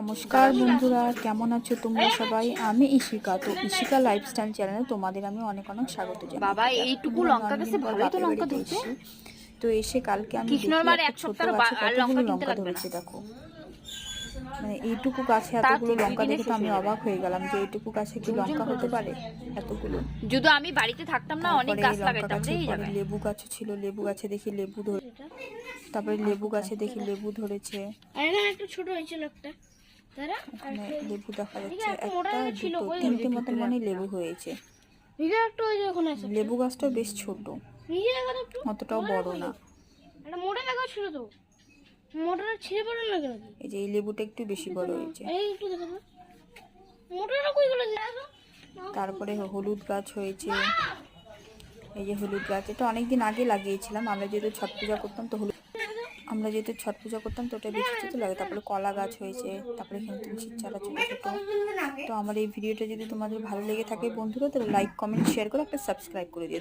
নমস্কার বন্ধুরা, কেমন আছো তোমরা সবাই? আমি ইশিকা। তো ইশিকা লাইফস্টাইল চ্যানেলে তোমাদের আমি অনেক অনেক স্বাগত জানাই। বাবা এইটুকু লঙ্কা গাছে ভালোই তো লঙ্কা ধরছে। তো এসে কালকে আমি কৃষ্ণর মার এক ছোট সপ্তাহ গাছে কতগুলো লঙ্কা লঙ্কা ধরেছে দেখো। মানে এইটুকু গাছে এতগুলো লঙ্কা দেখে তো আমি অবাক হয়ে গেলাম যে এইটুকু গাছে কি লঙ্কা হতে পারে এতগুলো। যদি আমি বাড়িতে থাকতাম না অনেক গাছ লাগাইতাম রে। এই জায়গায় লেবু গাছ ছিল, লেবু গাছে দেখি লেবু ধরে, তারপরে লেবু গাছে দেখি লেবু ধরেছে। একটু ছোট হয়েছিল একটা, এখানে লেবু দেখা যাচ্ছে, একটা দুটো তিনটে মতো মনে লেবু হয়েছে। লেবু গাছটাও বেশ ছোট, অতটাও বড় না। একটা মোটা লাগা ছিল তো, মোটাটা ছিঁড়ে পড়ে না কেন? এই যে এই লেবুটা একটু বেশি বড় হয়েছে। এই একটু দেখো তো, মোটাটা কই গেল? তারপরে হলুদ গাছ হয়েছে, এই যে হলুদ গাছ, এটা অনেকদিন আগে লাগিয়েছিলাম। আমরা যেহেতু ছট পূজা করতাম তো ওটা বেশি ছোট লাগে। তারপরে কলা গাছ হয়েছে, তারপরে এখানে তুলসীর চারা ছোট ছোট। তো আমার এই ভিডিওটা যদি তোমাদের ভালো লেগে থাকে বন্ধুরা, তাহলে লাইক কমেন্ট শেয়ার করে একটা সাবস্ক্রাইব করে দিও।